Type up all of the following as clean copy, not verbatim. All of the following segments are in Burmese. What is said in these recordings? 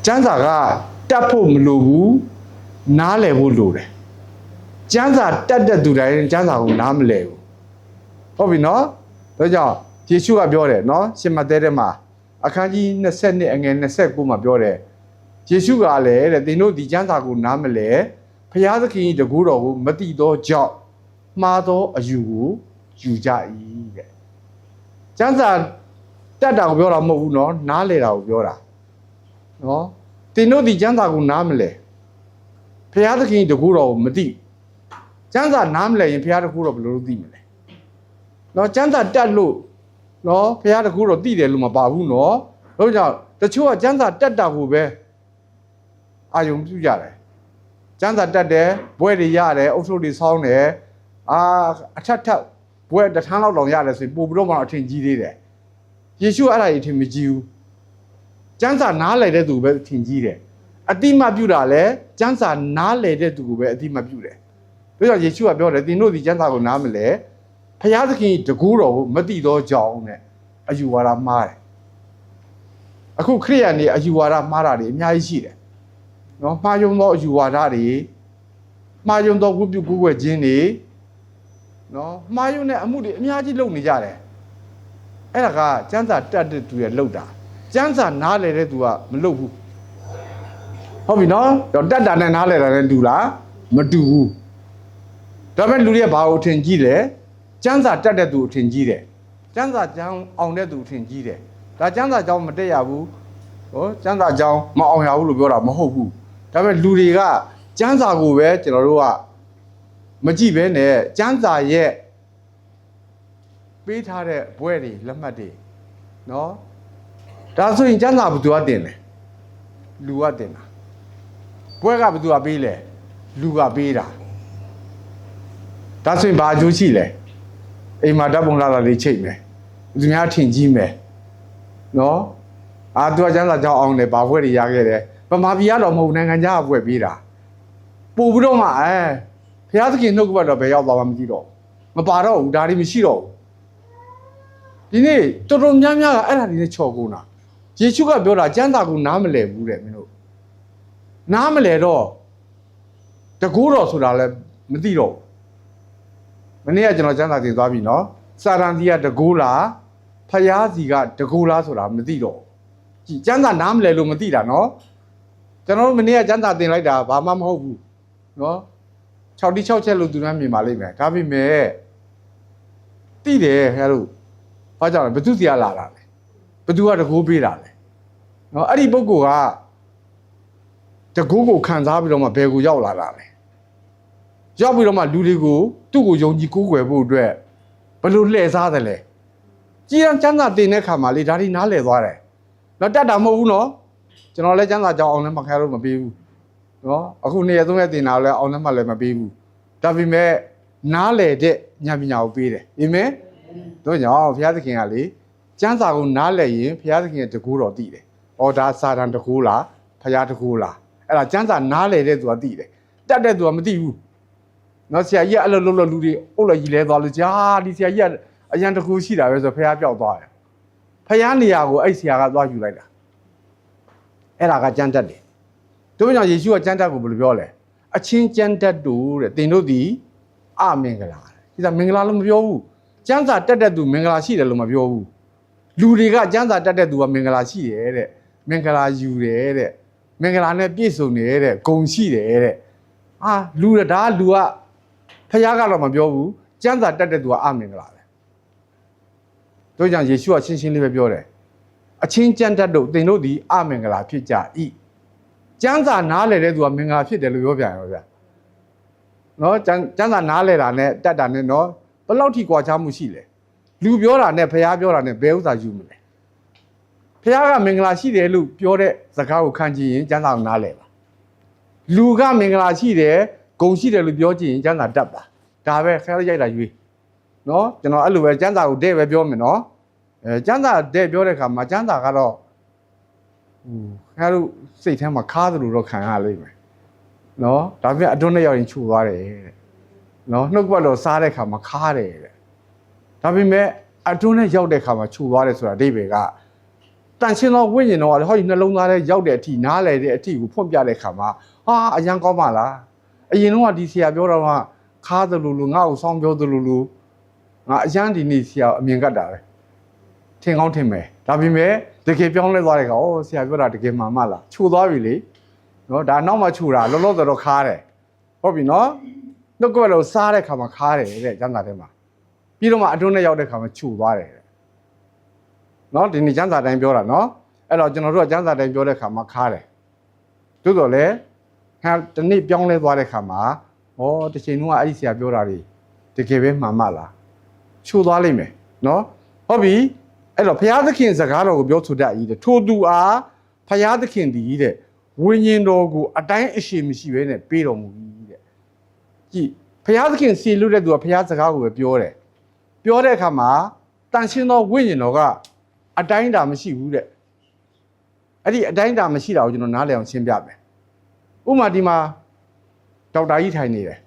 ကျမ်းစာကတတ်ဖို့မလိုဘူးနားလည်ဖို့လိုတယ်ကျမ်းစာတတ်တဲ့သူတိုင်းကျမ်းစာကိုနားမလည်ဘူးဟုတ်ပြီနော်ဒါကြောင့်ယေရှုကပြောတယ်နော်ရှင်မဿဲထဲမှာအခန်းကြီး20အငယ်29မှာပြောတယ်ယေရှုကလည်းတဲ့သင်တို့ဒီကျမ်းစာကိုနားမလည်ဖျားသခင်တကူတော်ကိုမတိသောကြောင့်မှားသောအယူကိုယူကြ၏တဲ့ကျမ်းစာတတ်တာကိုပြောတာမဟုတ်ဘူးနော်နားလည်တာကိုပြောတာနော်သင်တို့ဒီကျမ်းစာကိုနားမလည်ဖျားသခင်တကူတော်ကိုမတိကျမ်းစာနားမလည်ရင်ဖျားတကူတော်ဘယ်လိုလုပ်သိမလဲနော်ကျမ်းစာတတ်လို့နော်ဖျားတကူတော်သိတယ်လို့မပါဘူးနော်ဒါကြောင့်တချို့ကကျမ်းစာတတ်တာကိုပဲအာယုံပြုကြတယ်ကျမ်းစာတတ်တယ်ဘွဲတွေရတယ်အုပ်စုတွေဆောင်းတယ်အထက်ဘွဲတစ်ထန်းလောက်တောင်ရတယ်ဆိုရင်ပို့ပြီးတော့မှအထင်ကြီးသေးတယ်ယေရှုအဲ့ဒါကြီးအထင်မကြီးဘူးကျမ်းစာနားလည်တဲ့သူပဲအထင်ကြီးတယ်အတိမပြုတာလဲကျမ်းစာနားလည်တဲ့သူကိုပဲအတိမပြုတယ်ဒါကြောင့်ယေရှုကပြောတယ်သင်တို့ဒီကျမ်းစာကိုနားမလဲဖျားသခင်တကူတော်ကိုမတိသောကြောင့်နဲ့အယူဝါဒမှားတယ်အခုခရိယန်တွေအယူဝါဒမှားတာတွေအများကြီးရှိတယ်နော်မှားယွင်းသောအယူဝါဒတွေမှားယွင်းသောဝိပုကူးွယ်ခြင်းတွေနော်မှားယွင်းတဲ့အမှုတွေအများကြီးလုပ်နေကြတယ်အဲ့ဒါကကျမ်းစာတတ်တဲ့သူရဲ့လုပ်တာကျမ်းစာနားလည်တဲ့သူကမလုပ်ဘူးဟုတ်ပြီနော်တတ်တာနဲ့နားလည်တာနဲ့တူလားမတူဘူးဒါပေမဲ့လူတွေကဘာကိုထင်ကြီးလဲကျမ်းစာတတ်တဲ့သူကိုထင်ကြီးတယ်ကျမ်းစာကြောင်းအောင်တဲ့သူထင်ကြီးတယ်ဒါကျမ်းစာကြောင်းမတက်ရဘူးဟောကျမ်းစာကြောင်းမအောင်ရဘူးလို့ပြောတာမဟုတ်ဘူးဒါပေမဲ့လူတွေကကျမ်းစာကိုပဲကျွန်တော်တို့ကမကြည့်ဘဲနဲ့ကျမ်းစာရဲ့ပေးထားတဲ့ဘွဲတွေလက်မှတ်တွေနော်ဒါဆိုရင်ကျမ်းစာဘယ်သူကတင်လဲလူကတင်တာဘွဲကဘယ်သူကပေးလဲလူကပေးတာဒါဆိုရင်ဘာအကျိုးရှိလဲအိမ်မှာဓာတ်ပုံလာလာလေးချိတ်မယ်သူများထင်ကြီးမယ်နော်သူကကျမ်းစာကြောင်းအောင်တယ်ဘာဘွဲတွေရခဲ့တယ်ဗမာပြည်ကတော့မဟုတ်နိုင်ငံခြားကဘွဲပေးတာပို့ပြီးတော့မှဘုရားသခင်နှုတ်ကပတ်တော့ဘယ်ရောက်သွားမှမကြည့်တော့မပါတော့ဘူးဒါတွေမရှိတော့ဘူးဒီနေ့တော်တော်များများကအဲ့ဒါတွေနဲ့ချော်ကုန်တာယေရှုကပြောတာကျမ်းစာကိုနားမလည်ဘူးတဲ့မင်းတို့နားမလည်တော့တကူတော်ဆိုတာလည်းမသိတော့မနေ့ကကျွန်တော်ကျမ်းစာသင်သွားပြီနော်စာရန်စီကတကူလားဖယားစီကတကူလားဆိုတာမသိတော့ကျမ်းစာနားမလည်လို့မသိတာနော်ကျွန်တော်တို့မနေ့ကကျမ်းစာသင်လိုက်တာဘာမှမဟုတ်ဘူးနော်6တိ6ချက်လို့သူများမြင်ပါလိမ့်မယ်ဒါပေမဲ့သိတယ်ခင်ဗျားတို့ဘာကြောင့်လဲဘသူစီကလာတာလဲဘသူကတကူပေးတာလဲနော်အဲ့ဒီပုဂ္ဂိုလ်ကတကူကိုခံစားပြီးတော့မှဘယ်ကိုရောက်လာတာလဲရောက်ပြီးတော့မှလူတွေကိုသူ့ကိုယုံကြည်ကိုးကွယ်ဖို့အတွက်ဘယ်လိုလှည့်စားတယ်လဲကြည်ရန်ကျမ်းစာတင်တဲ့ခါမှာလေဒါတွေနားလည်သွားတယ်တော့တတ်တာမဟုတ်ဘူးနော်ကျွန်တော်လည်းကျမ်းစာကြောင်းအောင်လည်းမခဲလို့မပေးဘူးနော်အခုနေ့ရက်သုံးရက်တင်တာလည်းအောင်လည်းမလည်းမပေးဘူးဒါပေမဲ့နားလည်တဲ့ဉာဏ်ပညာကိုပေးတယ်အာမင်တို့ကြောင့်ဘုရားသခင်ကလေကျမ်းစာကိုနားလည်ရင်ဘုရားသခင်ရဲ့တကူတော်သိတယ်ဩဒါစာတန်တကူလားဘုရားတကူလားအဲ့ဒါကျမ်းစာနားလည်တဲ့သူကသိတယ်တတ်တဲ့သူကမသိဘူးနော်ဆရာကြီးကအဲ့လိုလုပ်လူတွေအုပ်လိုက်ကြီးလဲသွားလို့ကြာဒီဆရာကြီးကအရန်တကူရှိတာပဲဆိုဖះပြောက်သွားတယ်ဖះနေရာကိုအဲ့ဆရာကသွားယူလိုက်တာအဲ့ဒါကကျမ်းတတ်တယ်တို့ကြောင့်ယေရှုကကျမ်းတတ်ကိုဘယ်လိုပြောလဲအချင်းကျမ်းတတ်တို့တဲ့သင်တို့ဒီအမင်္ဂလာဒီကမင်္ဂလာလို့မပြောဘူးကျမ်းစာတတ်တဲ့သူမင်္ဂလာရှိတယ်လို့မပြောဘူးလူတွေကကျမ်းစာတတ်တဲ့သူကမင်္ဂလာရှိတယ်တဲ့မင်္ဂလာယူတယ်တဲ့မင်္ဂလာနဲ့ပြည့်စုံတယ်တဲ့ဂုဏ်ရှိတယ်တဲ့လူဒါလူကဖះကတော့မပြောဘူးကျမ်းစာတတ်တဲ့သူကအမင်္ဂလာပဲတို့ကြောင့်ယေရှုကရှင်းရှင်းလေးပဲပြောတယ်အချင်းကျမ်းတတ်တို့သင်တို့ဒီအမင်္ဂလာဖြစ်ကြ၏ကျမ်းစာနားလည်တဲ့သူကမင်္ဂလာဖြစ်တယ်လို့ပြောပြန်ရောဗျာနော်ကျမ်းစာနားလည်တာနဲ့တတ်တာနဲ့နော်ဘယ်လောက်ထိကွာခြားမှုရှိလဲလူပြောတာနဲ့ဖះပြောတာနဲ့ဘယ်ဥစ္စာယူမလဲဖះကမင်္ဂလာရှိတယ်လို့ပြောတဲ့စကားကိုခံကြည့်ရင်ကျမ်းစာကိုနားလည်ပါလူကမင်္ဂလာရှိတယ်ဂုဏ်ရှိတယ်လို့ပြောကြည့်ရင်ကျမ်းစာတတ်ပါဒါပဲခက်ရိုက်လာရွေးနော်ကျွန်တော်အဲ့လိုပဲကျမ်းစာကိုတဲ့ပဲပြောမယ်နော်ကျမ်းစာတဲ့ပြောတဲ့အခါမှာကျမ်းစာကတော့ခင်ဗျားတို့စိတ်ထဲမှာခါသလိုတော့ခံရလိမ့်မယ်နော်ဒါပေမဲ့အတွန်းနဲ့ရောက်ရင်ခြုံသွားတယ်တဲ့နော်နှုတ်ကပတ်တော်စားတဲ့အခါမှာခါတယ်တဲ့ဒါပေမဲ့အတွန်းနဲ့ရောက်တဲ့အခါမှာခြုံသွားတယ်ဆိုတာအဓိပ္ပာယ်က တန်ရှင်းသောဝိညာဉ်တော်ကဟောဒီနှလုံးသားထဲရောက်တဲ့အထိနားလည်တဲ့အထိကိုဖွင့်ပြတဲ့ခါမှာဟာအရန်ကောင်းပါလားအရင်တော့ဒီဆရာပြောတော့ကခါသလိုလိုငါ့ကိုဆောင်းပြောသလိုလိုငါအရန်ဒီနေ့ဆရာအမြင်ကတ်တာပဲထင်ကောင်းထင်မယ်ဒါပေမဲ့တကယ်ပြောင်းလဲသွားတဲ့ခါဩဆရာပြောတာတကယ်မှန်မလားခြုံသွားပြီလေနော်ဒါနောက်မှခြုံတာလောလောဆယ်တော့ခါတယ်ဟုတ်ပြီနော်နှုတ်ကပတ်တော်စားတဲ့ခါမှာခါတယ်တဲ့ကျမ်းစာထဲမှာပြီးတော့မှအတွင်းထဲရောက်တဲ့ခါမှာခြုံသွားတယ်တဲ့နော်ဒီနေ့ကျမ်းစာတိုင်းပြောတာနော်အဲ့တော့ကျွန်တော်တို့ကကျမ်းစာတိုင်းပြောတဲ့ခါမှာခါတယ်သို့တော်လည်းဟာဒီနေ့ပြောင်းလဲသွားတဲ့ခါမှာဩတစ်ချိန်လုံးကအဲ့ဒီဆရာပြောတာတွေတကယ်ပဲမှန်မလားခြုံသွားလိမ့်မယ်နော်ဟုတ်ပြီအဲ့တော့ဘုရားသခင်စကားတော်ကိုပြောဆိုတတ်၏တဲ့ထိုသူအားဘုရားသခင်တည်တဲ့ဝိညာဉ်တော်ကိုအတိုင်းအရှိမရှိဘဲနဲ့ပေးတော်မူ၏တဲ့ကြည့်ဘုရားသခင်စီလွတ်တဲ့သူကဘုရားစကားကိုပဲပြောတယ်ပြောတဲ့အခါမှာတန်ရှင်းသောဝိညာဉ်တော်ကအတိုင်းအတာမရှိဘူးတဲ့အဲ့ဒီအတိုင်းအတာမရှိတာကိုကျွန်တော်နားလည်အောင်ရှင်းပြမယ်ဥပမာဒီမှာဒေါက်တာကြီးထိုင်နေတယ်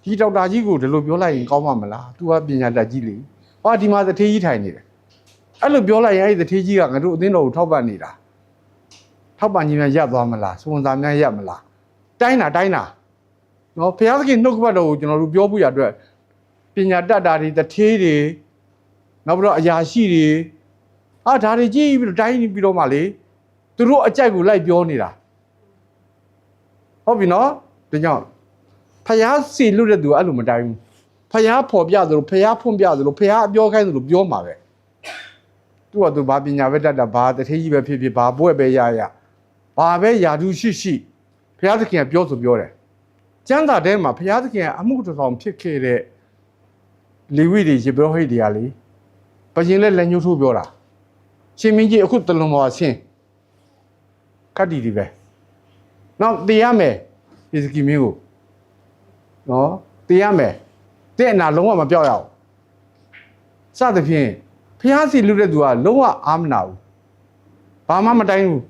ဒီဒေါက်တာကြီးကိုဒီလိုပြောလိုက်ရင်ကောင်းမှာမလား तू ကပညာတတ်ကြီးလေဟောဒီမှာသထေးကြီးထိုင်နေတယ်အဲ့လိုပြောလိုက်ရင်အဲ့ဒီသထေးကြီးကငါတို့အသင်းတော်ကိုထောက်ပံ့နေတာထောက်ပံ့ခြင်းများရပ်သွားမလားစုံစာများရပ်မလားတိုင်းတာနော်ဘုရားသခင်နှုတ်ကပတ်တော်ကိုကျွန်တော်တို့ပြောဖို့ရအတွက်ပညာတတ်တာတွေတထေးတွေနောက်ပြီးတော့အရာရှိတွေဟာဒါတွေကြည့်ပြီးတော့တိုင်းပြီးတော့မှလေသူတို့အကြိုက်ကိုလိုက်ပြောနေတာဟုတ်ပြီနော်ဒါကြောင့်ဘုရားစီလွတ်တဲ့သူကအဲ့လိုမတိုင်းဘူးဘုရားဖော်ပြသလိုဘုရားဖွင့်ပြသလိုဘုရားအပြောခိုင်းသလိုပြောမှာပဲသူကသူဘာပညာပဲတတ်တာဘာတထေးကြီးပဲဖြစ်ဖြစ်ဘာဘွဲ့ပဲရဘာပဲယာတုရှိဘုရားသခင်ကပြောဆိုပြောတယ်ကျမ်းစာထဲမှာဘုရားသခင်ကအမှုတော်ဆောင်ဖြစ်ခဲ့တဲ့လေဝိတွေယေဘရဟိတ်တွေကလေဘယင်လက်ညှိုးထိုးပြောတာရှင်မင်းကြီးအခုတလွန်ပေါ်ဆင်းကတ်တီဒီပဲနောက်တည်ရမယ်ဒီစကီမင်းကိုနော်တည်ရမယ်တဲ့အနာလုံးဝမပြောက်ရအောင်စသဖြင့်ဖျားစီလူတဲ့သူကလုံးဝအားမနာဘူးဘာမှမတိုင်းဘူး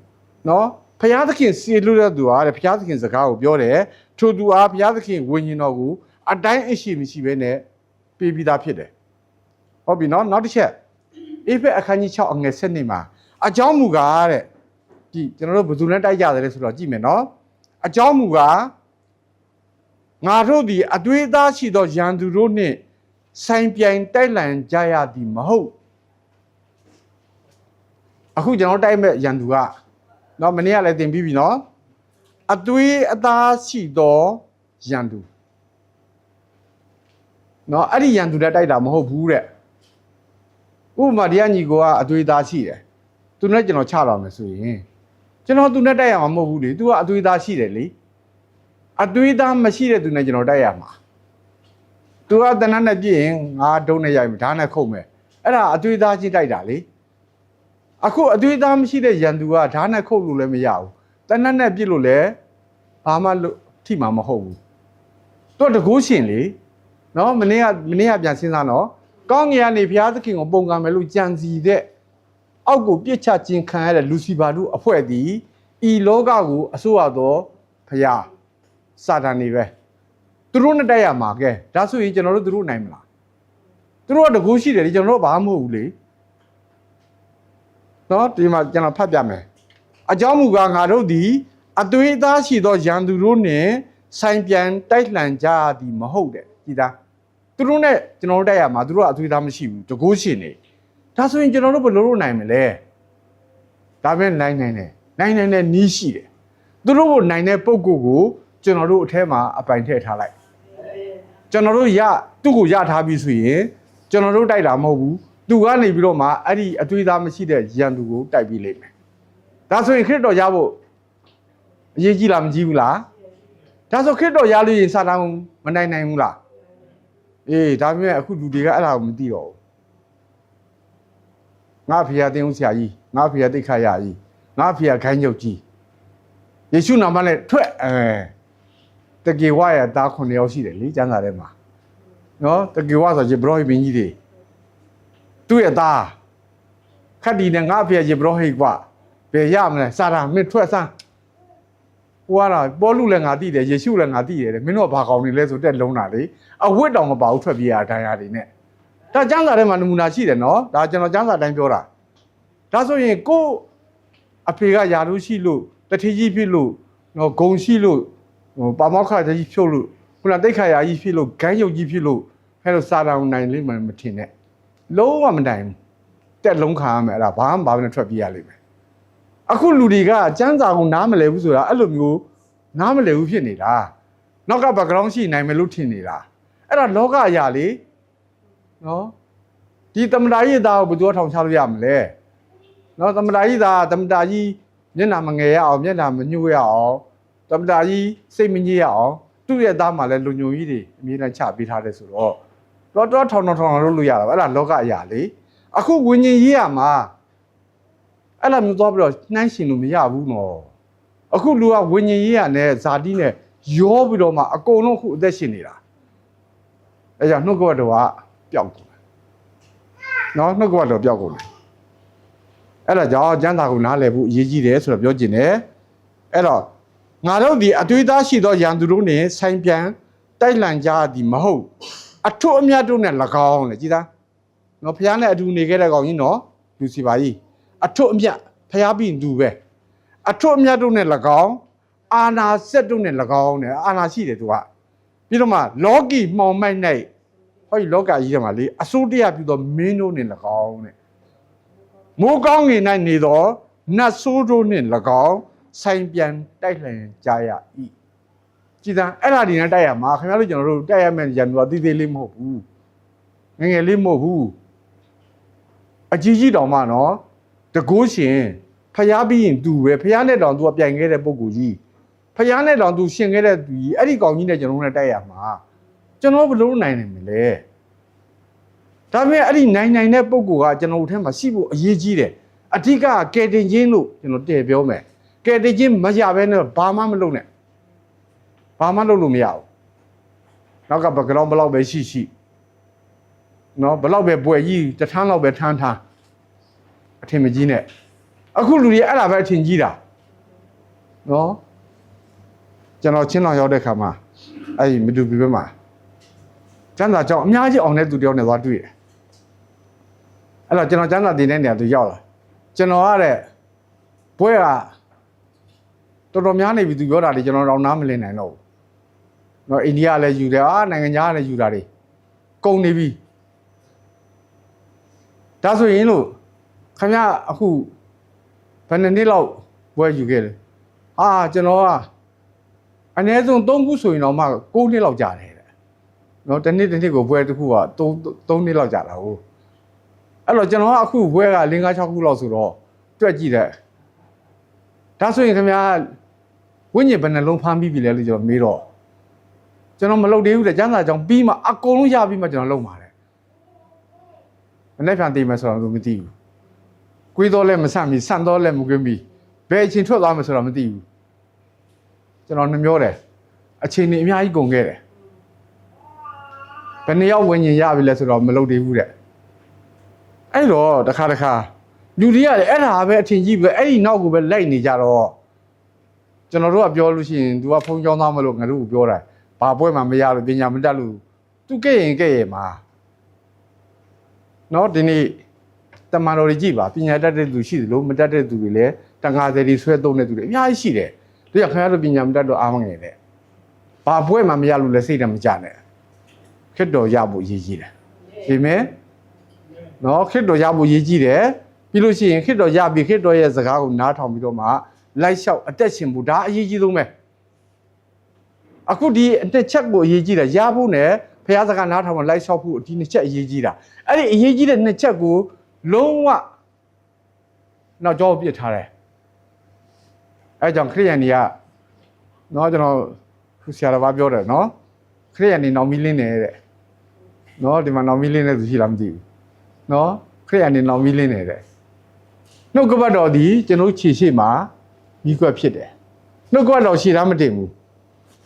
နော်ဖျားသခင်စီလူတဲ့သူကတဲ့ဖျားသခင်စကားကိုပြောတယ်ထိုသူအားဖျားသခင်ဝိညာဉ်တော်ကိုအတိုင်းအရှိမရှိဘဲနဲ့ပြေးပြီးသားဖြစ်တယ်ဟုတ်ပြီနော်နောက်တစ်ချက်အေဖက်အခန်းကြီး6အငယ်7မှာအကြောင်းမူကားတဲ့ကြည့်ကျွန်တော်တို့ဘယ်သူနဲ့တိုက်ကြတယ်ဆိုတော့ကြည့်မယ်နော်အကြောင်းမူကားငါတို့ဒီအသွေးသားရှိသောရန်သူတို့နှင့်ဆိုင်ပြိုင်တိုက်လန်ကြရသည်မဟုတ်အခုကျွန်တော်တိုက်မဲ့ရန်သူကနော်မနေ့ကလည်းသင်ပြီးပြီနော်အသွေးအသားရှိသောရန်သူနော်အဲ့ဒီရန်သူနဲ့တိုက်တာမဟုတ်ဘူးတဲ့ဥပမာတရားညီကိုကအသွေးသားရှိတယ်သူနဲ့ကျွန်တော်ချလာမယ်ဆိုရင်ကျွန်တော်သူနဲ့တိုက်ရမှာမဟုတ်ဘူးလေသူကအသွေးသားရှိတယ်လေအသွေးသားမရှိတဲ့သူနဲ့ကျွန်တော်တိုက်ရမှာသူကတနတ်နဲ့ပြည့်ရင်ငါဒုံနဲ့ရိုက်မယ်ဓာတ်နဲ့ခုတ်မယ်အဲ့ဒါအသွေးသားချင်းတိုက်တာလေအခုအသွေးသားမရှိတဲ့ရန်သူကဓာတ်နဲ့ခုတ်လို့လည်းမရဘူးတနတ်နဲ့ပြစ်လို့လည်းဘာမှထိမှာမဟုတ်ဘူးသူကတကူးရှင်လေနော်မနေ့ကပြန်စဉ်းစားနော်ကောင်းငင်ကနေဘုရားသခင်ကိုပုံကံမယ်လို့ကြံစီတဲ့အောက်ကိုပြစ်ချခြင်းခံရတဲ့လူစီဖာတို့အဖွဲ့သည်ဤလောကကိုအစိုးရသောဘုရားစာတန်နေပဲသူတို့နဲ့တိုက်ရမှာကဲဒါဆိုရင်ကျွန်တော်တို့သူတို့နိုင်မလားသူတို့ကတကူးရှိတယ်လေကျွန်တော်တို့ဘာမှမဟုတ်ဘူးလေနော်ဒီမှာကျွန်တော်ဖတ်ပြမယ်အကြောင်းမူကားငါတို့သည်အသွေးသားရှိသောရန်သူတို့နှင့်ဆိုင်ပြန်တိုက်လှန်ကြသည်မဟုတ်တဲ့ကြည်သားသူတို့နဲ့ကျွန်တော်တို့တိုက်ရမှာသူတို့ကအသွေးသားမရှိဘူးတကူးရှင်နေဒါဆိုရင်ကျွန်တော်တို့ဘယ်လိုလုပ်နိုင်မလဲဒါပဲနိုင်တဲ့နီးရှိတယ်သူတို့ကိုနိုင်တဲ့ပုံကိုကျွန်တော်တို့အထဲမှာအပိုင်ထည့်ထားလိုက်ကျွန်တော်တို့သူ့ကိုရထားပြီဆိုရင်ကျွန်တော်တို့တိုက်တာမဟုတ်ဘူးသူကနေပြီးတော့မှအဲ့ဒီအသွေးသားမရှိတဲ့ရန်သူကိုတိုက်ပြီးလိမ့်မယ်ဒါဆိုရင်ခရစ်တော်ရဖို့အရေးကြီးလားမကြီးဘူးလားဒါဆိုခရစ်တော်ရလို့ရင်စာတန်မနိုင်နိုင်ဘူးလားအေးဒါပေမဲ့အခုလူတွေကအဲ့ဒါကိုမသိတော့ဘူးငါဖေရတင်းဦးဆရာကြီးငါဖေရတိတ်ခါရကြီးငါဖေရခိုင်းချုပ်ကြီးယေရှုနာမနဲ့ထွက်တကေဝရသား9ယောက်ရှိတယ်လေကျမ်းစာထဲမှာနော်တကေဝဆိုယေဘရဟိဘင်းကြီးတွေသူ့ရဲ့သားခတ်ဒီနဲ့ငါဖေရယေဘရဟိကွာဘယ်ရမလဲစာရာမင်းထွက်စမ်းဟိုကတော့ပေါလုလည်းငါသိတယ်ယေရှုလည်းငါသိတယ်မင်းတို့ကဘာကောင်းနေလဲဆိုတက်လုံးတာလေအဝတ်တောင်မပါဘူးထွက်ပြေးရတိုင်းရတွေနဲ့ဒါကျမ်းစာထဲမှာနမူနာရှိတယ်နော်ဒါကျွန်တော်ကျမ်းစာတိုင်းပြောတာဒါဆိုရင်ကို အဖေကယာလို့ရှိလို့တထေးကြီးဖြစ်လို့နော်ဂုံရှိလို့ပါမောက်ခကြီးဖြုတ်လို့ခုနတိတ်ခါယာကြီးဖြစ်လို့ဂိုင်းရုပ်ကြီးဖြစ်လို့အဲလိုစာတောင်နိုင်လိမ့်မယ်မထင်နဲ့လုံးဝမနိုင်ဘူးတက်လုံးခံရမယ်အဲ့ဒါဘာမှမထွက်ပြေးရလိမ့်မယ်အခုလူတွေကစမ်းစာကိုနားမလဲဘူးဆိုတာအဲ့လိုမျိုးနားမလဲဘူးဖြစ်နေတာနောက်က background ရှိနိုင်မယ်လို့ထင်နေတာအဲ့ဒါလောကအရာလေနော်ဒီသမ္မတကြီးသားကိုဘယ်သူထောင်ချလို့ရမလဲနော်သမ္မတကြီးသားသမ္မတကြီးမျက်နှာမငယ်ရအောင်မျက်နှာမညှို့ရအောင်သမ္မတကြီးစိတ်မညစ်ရအောင်သူ့ရဲ့သားမှလည်းလူညုံကြီးတွေအမြဲတမ်းချပေးထားတယ်ဆိုတော့တော့ထောင်လုပ်လို့ရတာအဲ့ဒါလောကအရာလေအခုဝิญဉ်ရေးရမှာအဲ့လိုမျိုးသွားပြီးတော့နှိုင်းရှင်လို့မရဘူးနော်အခုလူကဝิญဉ်ရေးရနဲ့ဇာတိနဲ့ရောပြီးတော့မှအကုန်လုံးအခုအသက်ရှင်နေတာအဲ့ကြောင့်နှုတ်ကပတ်တော်ကပျောက်ကုန်တယ်နော်နှုတ်ကပတ်တော်ပျောက်ကုန်တယ်အဲ့ဒါကြောင့်ကျမ်းစာကိုနားလည်ဖို့အရေးကြီးတယ်ဆိုတော့ပြောချင်တယ်အဲ့တော့ငါတို့ဒီအသွေးသားရှိသောရန်သူတို့နဲ့ဆိုင်ပြန်တိုက်လန်ကြသည်မဟုတ်အထွတ်အမြတ်တို့နဲ့၎င်းလေကြည်သားနော်ဖះနဲ့အတူနေခဲ့တဲ့ကောင်ကြီးနော်လူစီပါကြီးအထွတ်အမြတ်ဖះပြီးသူပဲအထွတ်အမြတ်တို့နဲ့၎င်းအာနာစက်တို့နဲ့၎င်းနဲ့အာနာရှိတယ်သူကပြီးတော့မှလောကီမှောင်မိုက်၌ဟောဒီလောကကြီးထဲမှာလေအစိုးတရားပြုသောမင်းတို့နဲ့၎င်းတဲ့မိုးကောင်းငင်၌နေသောနတ်ဆိုးတို့နှင့်၎င်းဆိုင်ပြန်တိုက်လှန်ကြရ၏ကြည်သားအဲ့ဒါဒီနဲ့တိုက်ရမှာခင်ဗျားတို့ကျွန်တော်တို့တိုက်ရမယ့်ရံမျိုးတိသေးလေးမဟုတ်ဘူးငယ်ငယ်လေးမဟုတ်ဘူးအကြီးကြီးတောင်မှနော်တကိုးရှင်ဖျားပြီးရင်သူပဲဖျားနဲ့တောင်သူကပြိုင်ခဲ့တဲ့ပုံကိုကြီးဖျားနဲ့တောင်သူရှင်ခဲ့တဲ့သူကြီးအဲ့ဒီကောင်ကြီးနဲ့ကျွန်တော်တို့နဲ့တိုက်ရမှာကျွန်တော်ဘယ်လိုနိုင်နိုင်မလဲဒါပေမဲ့အဲ့ဒီနိုင်တဲ့ပုံကကျွန်တော်တို့ထဲမှာရှိဖို့အရေးကြီးတယ်အဓိကကယ်တင်ခြင်းလို့ကျွန်တော်တည့်ပြောမယ်ကယ်တင်ခြင်းမရဘဲနဲ့ဘာမှမလုပ်နဲ့ဘာမှလုပ်လို့မရဘူးနောက်က background ဘလောက်ပဲရှိနော်ဘလောက်ပဲပွယ်ကြီးတထန်းလောက်ပဲထန်းအထင်မကြီးနဲ့အခုလူတွေအဲ့ဒါပဲအထင်ကြီးတာနော်ကျွန်တော်ချင်းတော်ရောက်တဲ့ခါမှာအဲ့ဒီမတူပြပဲမှာကျမ်းစာကြောင့်အများကြီးအောင်တဲ့သူတယောက်နဲ့သွားတွေ့တယ်အဲ့တော့ကျွန်တော်ကျမ်းစာတင်တဲ့နေရာသူရောက်လာကျွန်တော်ကတဲ့ဘွဲကတော်တော်များနေပြီသူပြောတာလေကျွန်တော်တော့နားမလည်နိုင်တော့ဘူးနော်အိန္ဒိယလည်းယူတယ်နိုင်ငံခြားလည်းယူတာတွေကုန်နေပြီဒါဆိုရင်လို့ခင်ဗျအခုဘယ်နှစ်လောက်ဘွဲယူခဲ့လဲကျွန်တော်ကအနည်းဆုံး3ခုဆိုရင်တော့မှ9နှစ်လောက်ကြာတယ်တဲ့နော်တစ်နှစ်ကိုဘွဲတစ်ခုက3နှစ်လောက်ကြာတာဟုတ်အဲ့တော့ကျွန်တော်ကအခုဘွဲက5 6ခုလောက်ဆိုတော့တွက်ကြည့်တယ်ဒါဆိုရင်ခင်ဗျာဝိညာဉ်ဘယ်နှလုံးဖမ်းပြီးပြီလဲလို့ကျွန်တော်မေးတော့ကျွန်တော်မလုပ်သေးဘူးတဲ့ကျမ်းစာကြောင့်ပြီးမှအကုန်လုံးရပြီးမှကျွန်တော်လုပ်မှာတဲ့မနေ့ပြန်တည်မယ်ဆိုတော့သူမသိဘူးကွေးတော့လည်းမဆန့်မီဆန့်တော့လည်းမကွင်းမီဘယ်အချိန်ထွက်သွားမယ်ဆိုတော့မသိဘူးကျွန်တော်နှမျောတယ်အချိန်ကြီးအများကြီးကုန်ခဲ့တယ်ဘယ်နှစ်ယောက်ဝင်ရင်ရပြီလဲဆိုတော့မလုပ်သေးဘူးတဲ့အဲ့တော့တခါလူတွေကလည်းအဲ့ဒါပဲအထင်ကြီးပဲအဲ့ဒီနောက်ကိုပဲလိုက်နေကြတော့ကျွန်တော်တို့ကပြောလို့ရှိရင် तू ကဖုန်းကြောင်းသားမလို့ငါတို့ကိုပြောတာဘာပွဲမှမရလို့ပညာမတတ်လို့ तू ကဲ့ရင်မှာနော်ဒီနေ့တမန်တော်တွေကြည့်ပါပညာတတ်တဲ့သူရှိသလိုမတတ်တဲ့သူတွေလည်းတန်ခါးတွေဆွဲသုံးတဲ့သူတွေအများကြီးရှိတယ်တို့ရခင်ဗျားတို့ပညာမတတ်တော့အားမငယ်နဲ့ဘာပွဲမှမရလို့လည်းစိတ်တမကြနဲ့ခက်တော်ရဖို့ရည်ကြီးတယ်ဒီမဲ့နော်ခက်တော်ရဖို့ရည်ကြီးတယ်ပြီးလို့ရှိရင်ခက်တော်ရပြီခက်တော်ရဲ့စကားကိုနားထောင်ပြီးတော့မှလိုက်လျှောက်အသက်ရှင်ဖို့ဒါအရေးကြီးဆုံးပဲအခုဒီတစ်ချက်ကိုအရေးကြီးတာရဖို့နဲ့ဖះစကားနားထောင်လိုက်လျှောက်ဖို့ဒီနှစ်ချက်အရေးကြီးတာအဲ့ဒီအရေးကြီးတဲ့နှစ်ချက်ကိုလုံးဝနောက်ကျောပြစ်ထားတယ်အဲကြောင့်ခရိယန်တွေကနော်ကျွန်တော်ဆရာတော်ဘာပြောတယ်နော်ခရိယန်တွေနောက်မီးလင်းနေတဲ့နော်ဒီမှာနောက်မီးလင်းနေသူရှိလားမသိဘူးနော်ခရိယန်တွေနောက်မီးလင်းနေတဲ့နှုတ်ကပတ်တော်ဒီကျွန်တော်ခြေရှိမှာမိကွက်ဖြစ်တယ်နှုတ်ကပတ်တော်ရှေ့သားမတင်ဘူး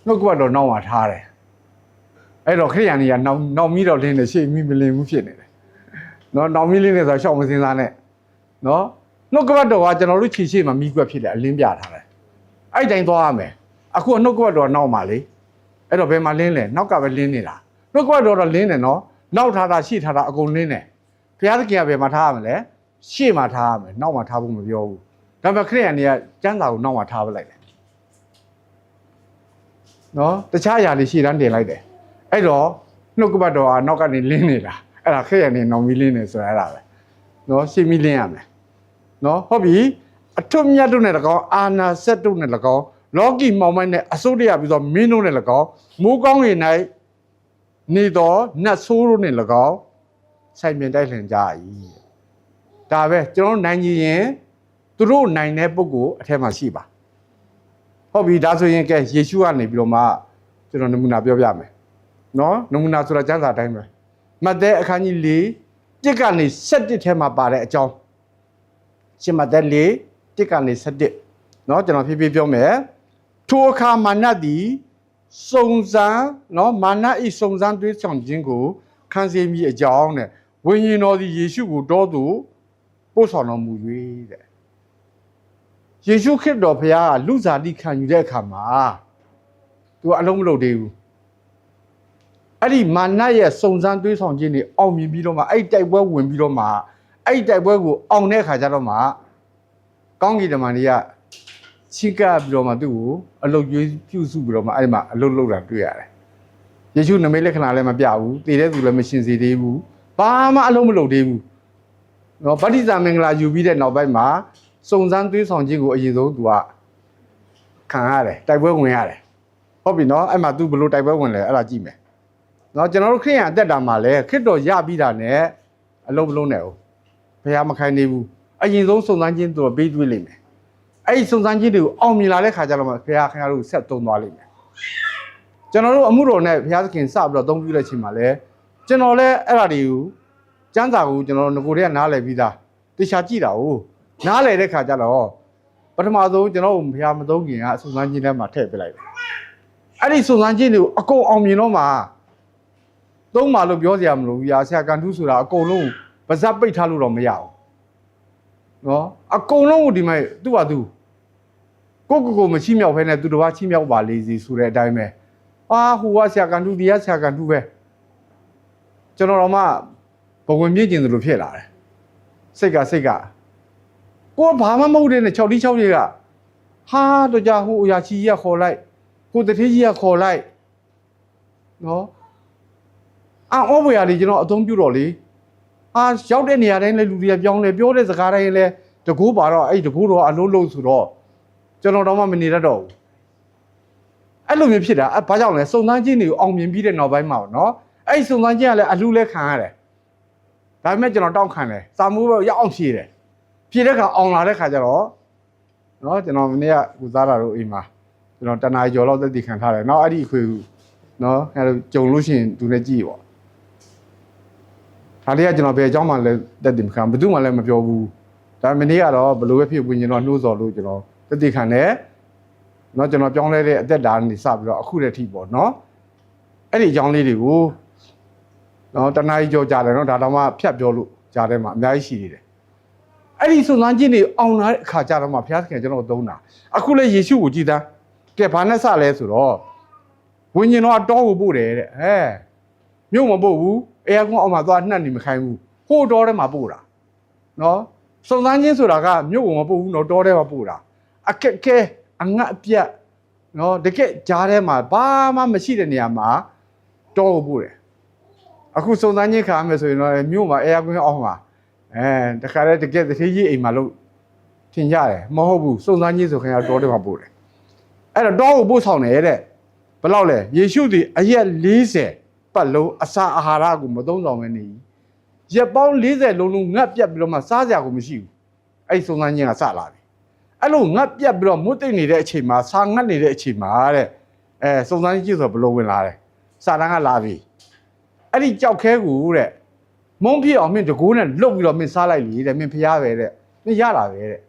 နှုတ်ကပတ်တော်နောက်မှာထားတယ်အဲ့တော့ခရိယန်တွေကနောက်မီးတော်လင်းနေရှေ့မီးမလင်းဘူးဖြစ်နေတယ်နော်နောက်မီးလင်းနေဆိုရှောက်မစင်းစားနဲ့နော်နှုတ်ကပတ်တော်ကကျွန်တော်တို့ခြေရှိမှာမိကွက်ဖြစ်တယ်အလင်းပြထားတယ်အဲ့တိုင်းသွားရမယ်အခုနှုတ်ကပတ်တော်နောက်မှာလေအဲ့တော့ဘယ်မှာလင်းလဲနောက်ကပဲလင်းနေတာနှုတ်ကပတ်တော်တော့လင်းတယ်နော်နောက်ထားတာရှေ့ထားတာအကုန်လင်းတယ်ဘုရားသခင်ကဘယ်မှာထားရမလဲရှေ့မှာထားရမယ်နောက်မှာထားဖို့မပြောဘူး ဒါပေမဲ့ခရိယန်တွေကကျမ်းစာကိုနောက်မှထားပလိုက်တယ်နော်တခြားအရာတွေရှေ့တန်းတင်လိုက်တယ်အဲ့တော့နှုတ်ကပတ်တော်ကနောက်ကနေလင်းနေတာအဲ့ဒါခရိယန်တွေနောင်မီလင်းနေဆိုတာအဲ့ဒါပဲနော်ရှေ့မီလင်းရမယ်နော်ဟုတ်ပြီအထွတ်မြတ်တို့နဲ့၎င်းအာနာဆက်တို့နဲ့၎င်းလောကီမောင်မိုင်းနဲ့အစိုးရပြီးတော့မင်းတို့နဲ့၎င်းမိုးကောင်းရည်၌နေတော့နတ်ဆိုးတို့နဲ့၎င်းဆိုင်မြင်တိုက်လှန်ကြ၏ဒါပဲကျွန်တော်နိုင်ကြရင်သူတို့နိုင်တဲ့ပုဂ္ဂိုလ်အထက်မှာရှိပါဟုတ်ပြီဒါဆိုရင်ကဲယေရှုကနေပြီးတော့မှကျွန်တော်နမူနာပြောပြမယ်နော်နမူနာဆိုတာကျမ်းစာအတိုင်းပဲမဿဲအခန်းကြီး၄တစ်ကနေ7ထဲမှာပါတဲ့အကြောင်းရှင်မဿဲ၄တစ်ကနေ7နော်ကျွန်တော်ဖြည်းဖြည်းပြောမယ်ထိုအခါမာနသည်စုံစမ်းနော်မာနဤစုံစမ်းတွေးဆောင်ခြင်းကိုခံစေမိအကြောင်းတဲ့ဝိညာဉ်တော်သည်ယေရှုကိုတောသူပို့ဆောင်တော်မူ၍တဲ့ယေရှုခရစ်တော်ဘုရားကလူစားတိခံယူတဲ့အခါမှာသူကအလုံးမလုပ်သေးဘူးအဲ့ဒီမာနရဲ့စုံစမ်းတွေးဆောင်ခြင်းတွေအောင်မြင်ပြီးတော့မှအဲ့တိုက်ပွဲဝင်ပြီးတော့မှအဲ့တိုက်ပွဲကိုအောင်တဲ့အခါကျတော့မှကောင်းကင်တမန်တွေကချိကပ်ပြီးတော့မှသူ့ကိုအလုတ်ကျွေးပြုစုပြီးတော့မှအဲ့ဒီမှာအလုတ်လုပ်တာတွေ့ရတယ်ယေရှုနမိတ်လက္ခဏာလည်းမပြဘူးတည်တဲ့သူလည်းမရှင်စေသေးဘူးဘာမှအလုံးမလုပ်သေးဘူးနော်ဗတ္တိဇာမင်္ဂလာယူပြီးတဲ့နောက်ပိုင်းမှာစုံစမ်းသွေးဆောင်ခြင်းကိုအရင်ဆုံးသူကခံရတယ်တိုက်ပွဲဝင်ရတယ်ဟုတ်ပြီနော်အဲ့မှာ तू ဘလို့တိုက်ပွဲဝင်လဲအဲ့ဒါကြည့်မယ်နော်ကျွန်တော်တို့ခရိယန်အသက်တာမှာလဲခရစ်တော်ရပြီးတာနဲ့အလုံးမလုံးနဲ့ဟုတ်ဘုရားမခိုင်းနေဘူးအရင်ဆုံးစုံစမ်းခြင်းသူကပေးသွေးလိမ့်မယ်အဲ့ဒီစုံစမ်းခြင်းတွေကိုအောင်မြင်လာတဲ့ခါကျတော့မှဘုရားခင်ဗျားတို့ဆက်သုံးသွားလိမ့်မယ်ကျွန်တော်တို့အမှုတော်နဲ့ဘုရားသခင်စပြီးတော့သုံးပြတဲ့အချိန်မှာလဲကျွန်တော်လဲအဲ့ဒါတွေကိုကျမ်းစာကိုကျွန်တော်ငကိုတွေကနားလည်ပြီးသားတေချာကြည့်တာကိုနားလည်တဲ့ခါကျတော့ပထမဆုံးကျွန်တော်ဘုရားမသုံးခင်ကစုံစမ်းခြင်းထဲမှာထည့်ပေးလိုက်တယ်အဲ့ဒီစုံစမ်းခြင်းတွေကိုအကုန်အောင်မြင်တော့မှသုံးပါလို့ပြောစရာမလိုဘူး။ဆရာကန်ထူးဆိုတာအကုန်လုံးပါဇက်ပိတ်ထားလို့တော့မရဘူး။နော်အကုန်လုံးကိုဒီမှာသူ့ဟာသူကိုမချိမြောက်ဖဲနဲ့သူတစ်ပါးချိမြောက်ပါလေစီဆိုတဲ့အတိုင်းပဲ။အာဟိုကဆရာကန်ထူးဒီကဆရာကန်ထူးပဲ။ကျွန်တော်တော့မှဘဝင်မြင့်ကျင်သလိုဖြစ်လာတယ်။စိတ်ကကိုဘာမှမဟုတ်တဲ့နဲ့6တိ6တွေကဟာတော့ကြဟိုအရာချီကြီးကခေါ်လိုက်ကိုတထေးကြီးကခေါ်လိုက်နော်အော်ဘွေရလေးကျွန်တော်အသုံးပြုတော့လေဟာရောက်တဲ့နေရာတိုင်းလဲလူတွေကပြောင်းလဲပြောတဲ့စကားတိုင်းလဲတကူပါတော့အဲ့တကူတော့အလုံးလုံးဆိုတော့ကျွန်တော်တော့မှမနေတတ်တော့ဘူးအဲ့လိုမျိုးဖြစ်တာဘာကြောင့်လဲစုံစမ်းခြင်းတွေကိုအောင်မြင်ပြီးတဲ့နောက်ပိုင်းမှာနော်အဲ့စုံစမ်းခြင်းကလည်းအလှလဲခံရတယ်ဒါပေမဲ့ကျွန်တော်တောက်ခံတယ်စာမိုးပဲရောက်အောင်ဖြည့်တယ်ဖြည့်တဲ့ခါအောင်လာတဲ့ခါကျတော့နော်ကျွန်တော်မနေ့ကကုစားတာတို့အိမ်မှာကျွန်တော်တနားကျော်လောက်သက်တည်ခံထားတယ်နောက်အဲ့ဒီအခွေနော်အဲ့လိုကြုံလို့ရှိရင်သူလည်းကြည့်ပေါ့ဒါလေးကကျွန်တော်ဘယ်အကြောင်းမှလည်းတက်တည်မခံဘယ်သူမှလည်းမပြောဘူးဒါမနေ့ကတော့ဘလို့ပဲဖြစ်ဝင်ကျွန်တော်နှိုးဆော်လို့ကျွန်တော်တက်တည်ခံတယ်နော်ကျွန်တော်ပြောင်းလဲတဲ့အသက်တာနေစပြီးတော့အခုတည်းထိပေါ့နော်အဲ့ဒီအကြောင်းလေးတွေကိုနော်တနားကြီးကြောကြတယ်နော်ဒါတော့မှဖြတ်ပြောလို့ကြားထဲမှာအများကြီးရှိနေတယ်အဲ့ဒီစုံစမ်းခြင်းတွေအောင်လာတဲ့အခါကျတော့မှဘုရားသခင်ကျွန်တော်သုံးတာအခုလည်းယေရှုကိုကြည်သားကဲဘာနဲ့စလဲဆိုတော့ဝိညာဉ်တော်အတော်ကိုပို့တယ်တဲ့ဟဲ့မြို့မပို့ဘူးအေးကွန်းအောင်မှာသွားနှက်နေမခိုင်းဘူးဟိုတော်ထဲမှာပို့တာနော်စုံစမ်းခြင်းဆိုတာကမြို့ကိုမပို့ဘူးနော်တော်ထဲမှာပို့တာအခက်ခဲအငတ်အပြတ်နော်တကယ်ကြားထဲမှာဘာမှမရှိတဲ့နေရာမှာတော်ကိုပို့တယ်အခုစုံစမ်းခြင်းခါမယ်ဆိုရင်တော့မြို့မှာအေးကွန်းအောင်မှာတခါလေတကယ်တထေးကြီးအိမ်မှာလို့ထင်ကြတယ်မဟုတ်ဘူးစုံစမ်းခြင်းဆိုခင်ဗျာတော်ထဲမှာပို့တယ်အဲ့တော့တော်ကိုပို့ဆောင်တယ်တဲ့ဘယ်လောက်လဲယေရှုသည်အရက်40ပတ်လုံးအစာအာဟာရကိုမသုံးဆောင်မနေရက်ပေါင်း40လုံးငတ်ပြတ်ပြီးတော့မှစားစရာကိုမရှိဘူးအဲ့စုံစမ်းခြင်းကစလာပြီအဲ့လိုငတ်ပြတ်ပြီးတော့မွတ်သိမ့်နေတဲ့အချိန်မှာစာငတ်နေတဲ့အချိန်မှာတဲ့စုံစမ်းခြင်းဆိုဘယ်လိုဝင်လာတယ်စာတန်းကလာပြီအဲ့ဒီကြောက်ခဲကူတဲ့မုန်းဖြစ်အောင်မင်းတကိုးနဲ့လှုပ်ပြီးတော့မင်းစားလိုက်လေတဲ့မင်းဖျားပဲတဲ့မင်းရလာပဲတဲ့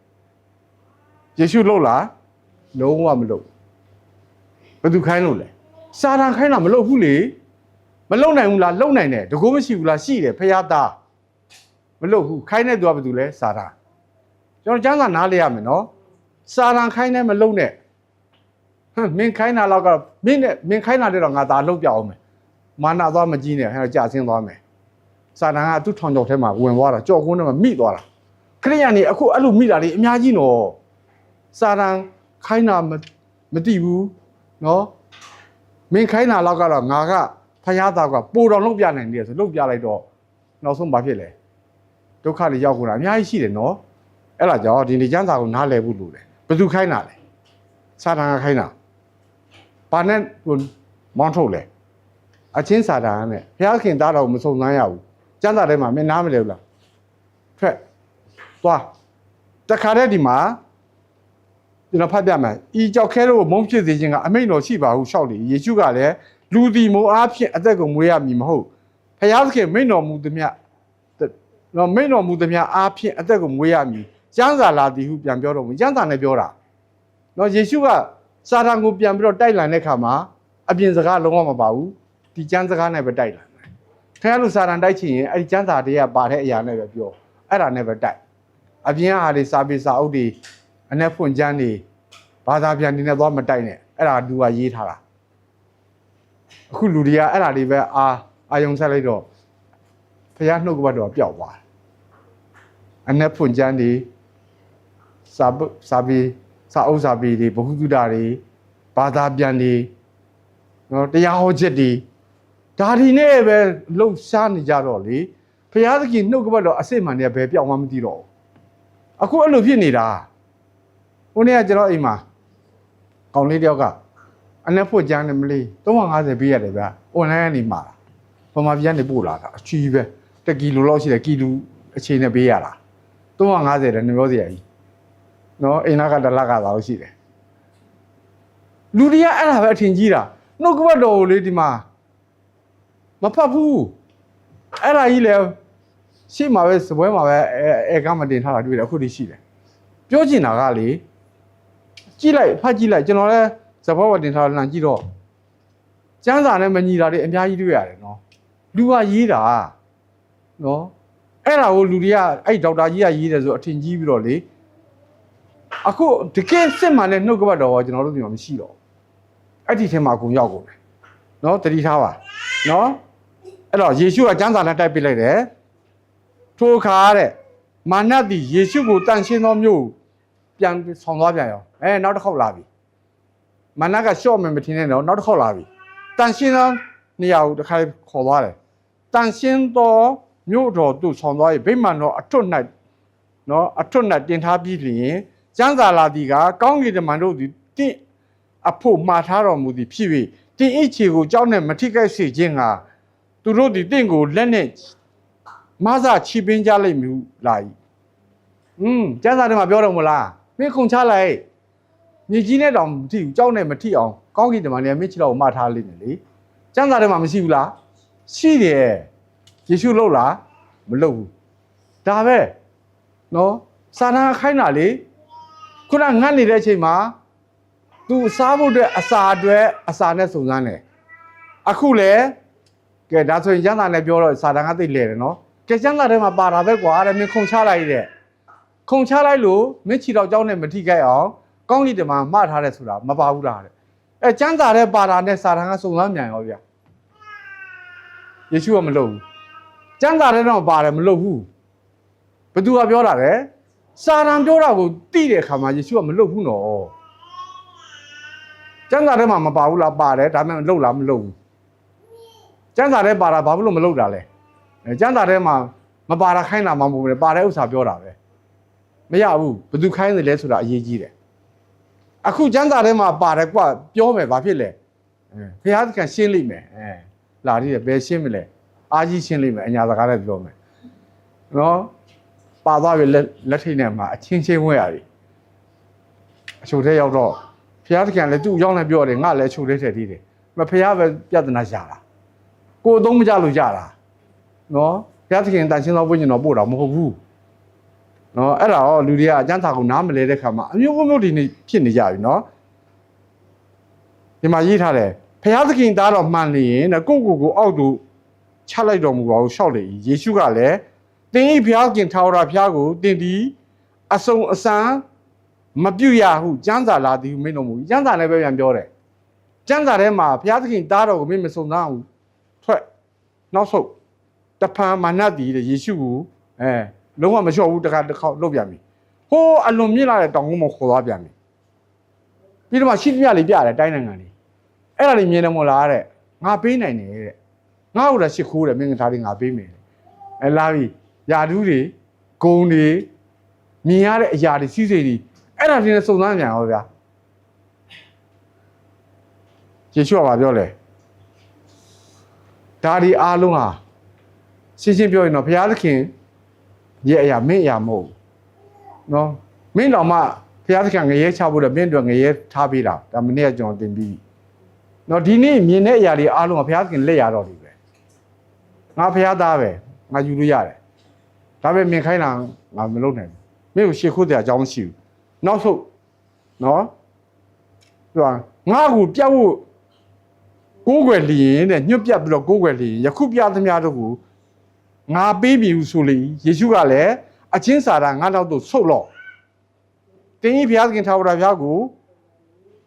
ယေရှုလှုပ်လားလုံးဝမလှုပ်ဘယ်သူခိုင်းလို့လဲစာတန်ခိုင်းတာမလှုပ်ဘူးလေမလှုပ်နိုင်ဘူးလားလှုပ်နိုင်တယ်တကိုးမရှိဘူးလားရှိတယ်ဖျားသားမလှုပ်ဘူးခိုင်းတဲ့သူကဘယ်သူလဲစာတန်ကျွန်တော်ကျမ်းစာနားလေရမယ်နော်စာတန်ခိုင်းတယ်မလှုပ်နဲ့ဟမ်မင်းခိုင်းတာတော့မင်းခိုင်းတာတဲ့တော့ငါသာလှုပ်ပြအောင်မယ်မာနသွားမကြီးနဲ့ဟဲ့ကြာဆင်းသွားမယ်စာတန်ကသူ့ထောင်ချောက်ထဲမှာဝင်သွားတာကြောက်ကုန်းထဲမှာမိသွားတာခရိယန်နေအခုအဲ့လိုမိတာတွေအများကြီးနော် စာတန်ခိုင်းတာမသိဘူးနော်မင်းခိုင်းတာတော့ကတော့ငါကဖယားသားကပိုတော်လုံးပြနိုင်တယ်ဆိုလုံးပြလိုက်တော့နောက်ဆုံးဘာဖြစ်လဲဒုက္ခတွေရောက်ကုန်တာအများကြီးရှိတယ်နော်အဲ့ဒါကြောင့်ဒီနေကျမ်းစာကိုနားလည်ဖို့လိုတယ်ဘယ်သူခိုင်းတာလဲစာတန်ကခိုင်းတာဘာနဲ့မောင်းထုတ်လဲအချင်းစာတန်နဲ့ဘုရားခင်သားတော်မစုံစမ်းရဘူးကျမ်းစာထဲမှာမင်းနားမလဲဘူးလားထွက်သွားတခါတည်းဒီမှာကျွန်တော်ဖတ်ပြမယ်ဤကြောက်ခဲတို့မုန်းဖြစ်စေခြင်းကအမိန့်တော်ရှိပါဟုရှောက်လေယေရှုကလည်းလူဒီမိုအားဖြင့်အသက်ကိုမွေးရမည်မဟုတ်ဘုရားခင်မိန့်တော်မူသည်မြတ်နော်မိန့်တော်မူသည်မြတ်အားဖြင့်အသက်ကိုမွေးရမည်ကျမ်းစာလာသည်ဟုပြန်ပြောတော်မူကျမ်းစာနဲ့ပြောတာနော်ယေရှုကစာတန်ကိုပြန်ပြီးတော့တိုက်လာတဲ့အခါမှာအပြင်စကားလုံးဝမပါဘူးဒီကျမ်းစကားနဲ့ပဲတိုက်လာတယ်ခင်ဗျားတို့စာတန်တိုက်ချင်ရင်အဲ့ဒီကျမ်းစာတွေကပါတဲ့အရာနဲ့ပဲပြောအဲ့ဒါနဲ့ပဲတိုက်အပြင်အားတွေစာပေစာအုပ်တွေအ내ဖွင့်ကျမ်းတွေဘာသာပြန်နေနဲ့သွားမတိုက်နဲ့အဲ့ဒါလူကရေးထားတာအခုလူတွေကအဲ့ဒါတွေပဲအာယုံဆက်လိုက်တော့ဖះနှုတ်ကပတ်တော်ပျောက်သွားတယ်အ내ဖွင့်ကျမ်းတွေစာပေစာအုပ်စာပေတွေဘ ഹു တုဒတွေဘာသာပြန်တွေနော်တရားဟောချက်တွေဒါဒီနဲ့ပဲလှုပ်ရှားနေကြတော့လေဖះသခင်နှုတ်ကပတ်တော်အစစ်မှန်တွေကဘယ်ပြောင်းမှမသိတော့ဘူးအခုအဲ့လိုဖြစ်နေတာဟိုနေ့ကကျွန်တော်အိမ်မှာကောင်လေးတယောက်ကအ내ဖွင့်ကျမ်းနဲ့မလေး350ပေးရတယ်ဗျာ online ကနေမှာဗမာပြည်ကနေပို့လာတာအချီပဲ1ကီလိုလောက်ရှိတယ်ကီလိုအချိန်နဲ့ပေးရတာ350တဲ့နှပြောစရာကြီးနော်အိမ်နာက1လကသာလို့ရှိတယ်လူတွေကအဲ့ဒါပဲအထင်ကြီးတာနှုတ်ကပတ်တော်ကိုလေဒီမှာမဖတ်ဘူးအဲ့ဒါကြီးလေရှေ့မှာပဲစပွဲမှာပဲအဲကမတင်ထားတာတွေ့တယ်အခုဒီရှိတယ်ပြောချင်တာကလေကြည့်လိုက်ဖတ်ကြည့်လိုက်ကျွန်တော်လည်းစပွဲမှာတင်ထားလှန်ကြည့်တော့ကျမ်းစာနဲ့မညီတာတွေအများကြီးတွေ့ရတယ်နော်လူကရေးတာနော်အဲ့ဒါကိုလူတွေကအဲ့ဒေါက်တာကြီးကရေးတယ်ဆိုအထင်ကြီးပြီးတော့လေအခုတကယ်စစ်မှန်တဲ့နှုတ်ကပတ်တော်ကကျွန်တော်တို့ဒီမှာမရှိတော့အဲ့ဒီထဲမှာအကုန်ရောက်ကုန်တယ်နော်တတိထားပါနော်အဲ့တော့ယေရှုကကျမ်းစာနဲ့တိုက်ပစ်လိုက်တယ်ထိုအခါတဲ့မာနသည်ယေရှုကိုတန်ရှင်းသောမြို့ပြန်ဆောင်သွားပြန်ရောနောက်တစ်ခေါက်လာပြီမာနကရှော့မယ်မထင်နဲ့တော့နောက်တစ်ခေါက်လာပြီတန်ရှင်းသောနေရာကိုတစ်ခါခေါ်သွားတယ်တန်ရှင်းသောမြို့တော်သို့ဆောင်သွား၍ဗိမာန်တော်အထွတ်၌နော်အထွတ်၌တင်ထားပြီးလျင်ကျမ်းစာလာသည်ကကောင်းကင်တမန်တို့သည်တင့်အဖို့မှားထားတော်မူသည်ဖြစ်၍တင်အိတ်ချေကိုကြောက်နဲ့မထိခိုက်စေခြင်းကသူတို့သည်တင့်ကိုလက်နဲ့မဆာချီပင်းကြလိမ့်မည်လာ၏ကျမ်းစာထဲမှာပြောတော်မလားမင်းခုန်ချလိုက်မြေကြီးနဲ့တောင်မထိဘူးကြောက်နဲ့မထိအောင်ကောင်းကင်တမန်တွေကမင်းချီတော်ကိုမှားထားလိမ့်မယ်လေကျမ်းစာထဲမှာမရှိဘူးလားရှိတယ်ယေရှုလှုပ်လားမလှုပ်ဘူးဒါပဲနော်စာနာခိုင်းတာလေခုနငတ်နေတဲ့အချိန်မှာသူစားဖို့အတွက်အစာနဲ့စုံစမ်းတယ်အခုလေကဲဒါဆိုရင်ကျမ်းစာနဲ့ပြောတော့စာတန်ကသိလဲတယ်နော်ကဲကျမ်းစာထဲမှာပါတာပဲကွာတဲ့မင်းခုန်ချလိုက်တဲ့ခုန်ချလိုက်လို့မင်းချီတော်ကြောင်းနဲ့မထိခိုက်အောင်ကောင်းကင်တမန်မှားထားတယ်ဆိုတာမပါဘူးလားတဲ့ကျမ်းစာထဲပါတာနဲ့စာတန်ကစုံစမ်းမြန်ရောဗျာယေရှုကမလုပ်ဘူးကျမ်းစာထဲတော့ပါတယ်မလုပ်ဘူးဘသူကပြောတာလဲစာတန်ပြောတာကိုသိတဲ့အခါမှာယေရှုကမလုပ်ဘူးနော်ကျမ်းစာထဲမှာမပါဘူးလားပါတယ်ဒါပေမဲ့လုပ်လားမလုပ်ဘူးကျမ်းစာထဲပါတာဘာလို့မလုပ်တာလဲကျမ်းစာထဲမှာမပါတာခိုင်းတာမှမဟုတ်ဘူးပါတဲ့ဥစ္စာပြောတာပဲမရဘူးဘသူခိုင်းတယ်လဲဆိုတာအရေးကြီးတယ်အခုကျမ်းစာထဲမှာပါတယ်ကွပြောမယ်ဘာဖြစ်လဲဘုရားသခင်ရှင်းလိမ့်မယ်လာရည်ဘယ်ရှင်းမလဲအားကြီးရှင်းလိမ့်မယ်အညာစကားနဲ့ပြောမယ်နော်ပါသွားပြီလက်ထိတ်နဲ့မှာအချင်းချင်းဝဲရပြီအချို့ထဲရောက်တော့ဘုရားသခင်လည်းသူ့ရောက်နေပြောတယ်ငါလည်းအချို့ထဲထည့်သေးတယ်မဘုရားပဲပြဿနာရှာတာကိုယ်အသုံးမကျလို့ကြတာနော်ဘုရားသခင်တန်ရှင်းသောဝိညာဉ်တော်ပို့တာမဟုတ်ဘူးနော်အဲ့ဒါတော့လူတွေကအကျမ်းစာကိုနားမလဲတဲ့ခါမှာအမျိုးမျိုးဒီနေ့ဖြစ်နေကြပြီနော်ဒီမှာရေးထားတယ်ဘုရားသခင်သားတော်မှန်လျင်ကိုအောက်သို့ချလိုက်တော်မူပါဟုရှောက်လေယေရှုကလည်းသင်၏ဘုရားခင်ထာဝရဘုရားကိုသင်သည်အစုံအစံမပြုတ်ရဟုကျမ်းစာလာသည်ဟုမင်းတော်မူကျမ်းစာလည်းပဲပြန်ပြောတယ်ကျမ်းစာထဲမှာဘုရားသခင်သားတော်ကိုမင်းမစုံစမ်းဘူးထွက်နောက်ဆုံးတဖန်မာနတည်တဲ့ယေရှုကိုလုံးဝမလျှော့ဘူးတစ်ခါလှုပ်ပြန်ပြီဟိုးအလွန်မြင့်လာတဲ့တောင်ကုန်းမှာခေါ်သွားပြန်ပြီ ပြီးတော့မှရှိသမျှလေးပြတယ်တိုင်းနိုင်ငံလေးအဲ့ဒါလေးမြင်တယ်မို့လားတဲ့ငါပေးနိုင်တယ်တဲ့ငါ့ဟိုတာရှစ်ခိုးတယ်မင်းသားလေးငါပေးမယ်အဲလာပြီယာဒူးတွေဂုံတွေမြင်ရတဲ့အရာတွေစီးစိမ်တွေအဲ့ဒါတွေနဲ့စုံစမ်းကြရောဗျာယေရှုကပြောလဲဒါဒီအားလုံးဟာရှင်းရှင်းပြောရင်တော့ဘုရားသခင်ရဲ့အရာမင်းအရာမဟုတ်နော်မင်းတော်မှဘုရားသခင်ငရဲချဖို့တော့မင်းတို့ငရဲထားပေးတာဒါမနေ့ကကျွန်တော်သင်ပြီးနော်ဒီနေ့မြင်တဲ့အရာတွေအားလုံးကဘုရားသခင်လက်ရတော့ပြီပဲငါဘုရားသားပဲငါယူလို့ရတယ်ဒါပဲမြင်ခိုင်းတာငါမလုပ်နိုင်ဘူးမင်းကိုရှေ့ခိုးတဲ့အကြောင်းမရှိဘူးနောက်ဆုံးနော်သူကငါ့ကိုပြတ်ဖို့ကိုးကွယ်လျင်တဲ့ညွတ်ပြတ်ပြီးတော့ကိုးကွယ်လျင်ယခုပြသမျှတို့ကိုငါပေးပြီဆိုလေယေရှုကလည်းအချင်းစာတာငါနောက်တော့ဆုတ်တော့တင်းကြီးဘုရားသခင်ထာဝရဘုရားကို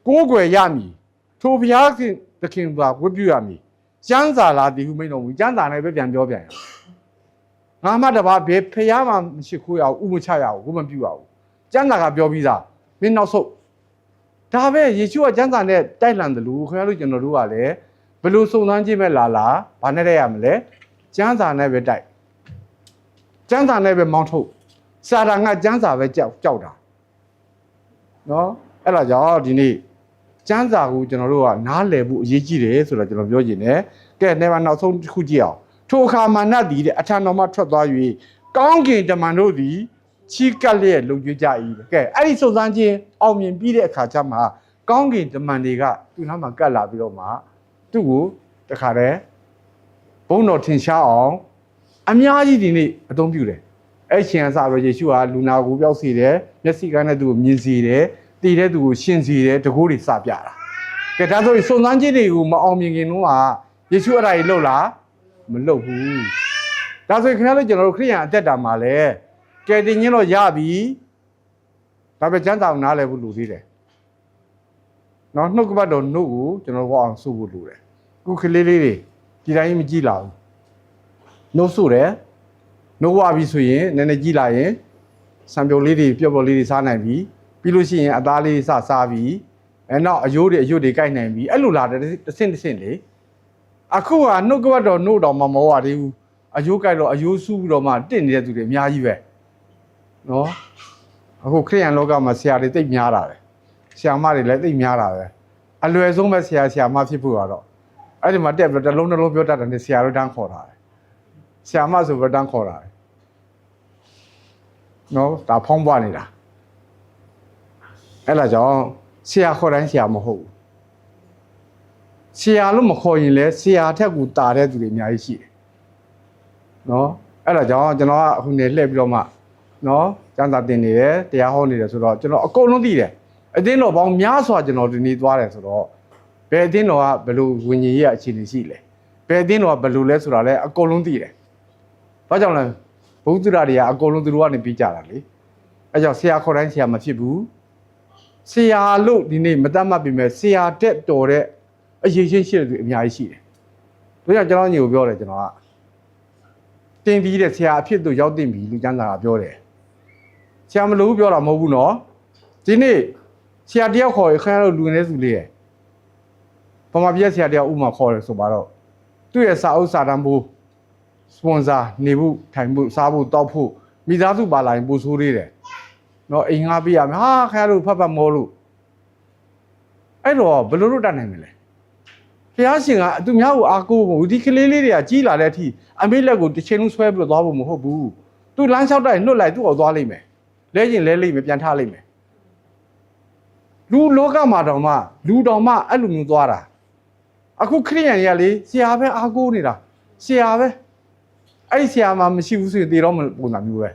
ကိုးကွယ်ရမည်ထိုဘုရားသခင်ကဝတ်ပြုရမည်ကျမ်းစာလာတည်ဟုမိန့်တော်မူကျမ်းစာနဲ့ပဲပြန်ပြောပြန်ရငါမှတပါဘယ်ဖျားမှမရှိခိုးရအောင်ဥမချရအောင်ဘုမပြုရအောင်ကျမ်းစာကပြောပြီးသားမင်းနောက်ဆုတ်ဒါပဲယေရှုကကျမ်းစာနဲ့တိုက်လန်တယ်လို့ခင်ဗျားတို့ကျွန်တော်တို့ကလည်းဘယ်လိုစုံစမ်းကြည့်မဲ့လာဘာနဲ့တိုက်ရမလဲကျမ်းစာနဲ့ပဲတိုက်ကျမ်းစာနဲ့ပဲမောင်းထုတ်စာတာကကျမ်းစာပဲကြောက်တာနော်အဲ့ဒါကြောင့်ဒီနေ့ကျမ်းစာကိုကျွန်တော်တို့ကနားလည်ဖို့အရေးကြီးတယ်ဆိုတော့ကျွန်တော်ပြောချင်တယ်ကဲနေပါနောက်ဆုံးတစ်ခုကြည့်အောင်ထိုအခါမာနသည်တဲ့အထံတော်မှထွက်သွား၍ကောင်းကင်တမန်တို့သည်ချီးကပ်လျက်လုံကျွေးကြ၏ကဲအဲ့ဒီစုံစမ်းခြင်းအောင်မြင်ပြီးတဲ့အခါကျမှကောင်းကင်တမန်တွေကသူ့နားမှာကပ်လာပြီးတော့မှသူ့ကိုတခါတည်းဘုန်းတော်ထင်ရှားအောင်အများကြီးဒီနေ့အသုံးပြုတယ်အဲ့ရှင်အစပဲယေရှုဟာလူနာကိုပျောက်စေတယ်မျက်စိကန်းနဲ့သူ့ကိုမြင်စေတယ်တည်တဲ့သူကိုရှင်းစေတယ်တကိုးတွေစပြတာကဲဒါဆိုရင်စုံစမ်းခြင်းတွေကိုမအောင်မြင်ခင်တော့ယေရှုအဲ့ဒါကြီးလှုပ်လားမလှုပ်ဘူးဒါဆိုရင်ခင်ဗျားတို့ကျွန်တော်တို့ခရိယန်အသက်တာမှာလဲကဲတင်ချင်းတော့ရပြီဒါပဲကျမ်းစာကိုနားလည်ဖို့လိုသေးတယ်နော်နှုတ်ကပတ်တော်နှုတ်ကိုကျွန်တော်တို့အောင်စုဖို့လိုတယ်ခုကလေးလေးတွေဒီတိုင်းမကြည့်လာဘူးနှုတ်ဆိုတယ်နှုတ်ဝပြီဆိုရင်နည်းနည်းကြည့်လာရင်စံပြုံလေးတွေပျော့ပျော့လေးတွေစားနိုင်ပြီပြီးလို့ရှိရင်အသားလေးစားပြီအဲနောက်အယိုးတွေအယွတ်တွေကိုက်နိုင်ပြီအဲ့လိုလာတယ်တစ်ဆင့်လေအခုကနှုတ်ကပတ်တော်နှုတ်တော်မှမဟုတ်သေးဘူးအယိုးကိုက်တော့အယိုးစူးပြီးတော့မှတင့်နေတဲ့သူတွေအများကြီးပဲနော်အခုခရိယန်လောကမှာဆရာတွေတိတ်များတာပဲဆရာမတွေလည်းတိတ်များတာပဲအလွယ်ဆုံးပဲဆရာမဖြစ်ဖို့ကတော့အဲ့ဒီမှာတက်ပြီးတော့တစ်လုံးပြောတတ်တယ်ဆရာတို့တန်းခေါ်တာဆရာမဆိုပြီးတန်းခေါ်တာနော်ဒါဖုံးပွားနေတာအဲ့ဒါကြောင့်ဆရာခေါ်တိုင်းဆရာမဟုတ်ဘူးဆရာလို့မခေါ်ရင်လည်းဆရာထက်ကူတာတဲ့သူတွေအများကြီးရှိတယ်နော်အဲ့ဒါကြောင့်ကျွန်တော်ကအခုနေလှည့်ပြီးတော့မှနော်ကျမ်းစာသင်နေတယ်တရားဟောနေတယ်ဆိုတော့ကျွန်တော်အကုန်လုံးသိတယ်အသင်းတော်ပေါင်းများစွာကျွန်တော်ဒီနေ့သွားတယ်ဆိုတော့ဘယ်အသင်းတော်ကဘယ်လိုဝิญဉ်ရေးအခြေအနေရှိလဲဘယ်အသင်းတော်ကဘယ်လိုလဲဆိုတာလဲအကုန်လုံးသိတယ်ဘာကြောင့်လဲဘုသူရတွေကအကုန်လုံးသူတို့ကနေပြီးကြတာလေအဲကြောင့်ဆရာခေါ်တိုင်းဆရာမဖြစ်ဘူးဆရာလို့ဒီနေ့မတတ်မှတ်ပြီမဲ့ဆရာတက်တော်တဲ့အရေးချင်းရှိတဲ့သူအများကြီးရှိတယ်ဒါကြောင့်ကျွန်တော်ညီကိုပြောတယ်ကျွန်တော်ကတင်ပြီးတဲ့ဆရာအဖြစ်သူရောက်တင်ပြီလူကျမ်းစာကပြောတယ်ဆရာမလို့ပြောတာမဟုတ်ဘူးနော်ဒီနေ့ဆရာတယောက်ခေါ်ရခါတော့လူနေစုလေးရယ်ပမာပြည့်ဆရာတယောက်ဥမာခေါ်တယ်ဆိုပါတော့သူ့ရဲ့စာအုပ်စာတမ်းဖို့စပွန်ဆာနေဖို့ထိုင်ဖို့စားဖို့တောက်ဖို့မိသားစုပါလာရင်ပို့ဆိုးသေးတယ်နော်အိမ်ငါပေးရမယ်ဟာခါတို့ဖတ်မောလို့အဲ့တော့ဘယ်လိုလုပ်တတ်နိုင်မလဲဖះရှင်ကသူများကိုအားကိုးဖို့ဒီကလေးလေးတွေကကြီးလာတဲ့အထိအမေလက်ကိုတစ်ချိန်လုံးဆွဲပြီးတော့သွားဖို့မဟုတ်ဘူးသူလမ်းလျှောက်တိုင်းနှုတ်လိုက်သူ့ကိုသွားလိမ့်မယ်လဲရင်လဲလိမ့်မယ်ပြန်ထားလိမ့်မယ်လူလောကမှာတောင်မှလူတောင်မှအဲ့လိုမျိုးသွားတာအခုခရိယန်တွေကလေဆရာပဲအားကိုးနေတာဆရာပဲအဲ့ဒီဆရာမှမရှိဘူးဆိုရင်သေတော့မပုံစံမျိုးပဲ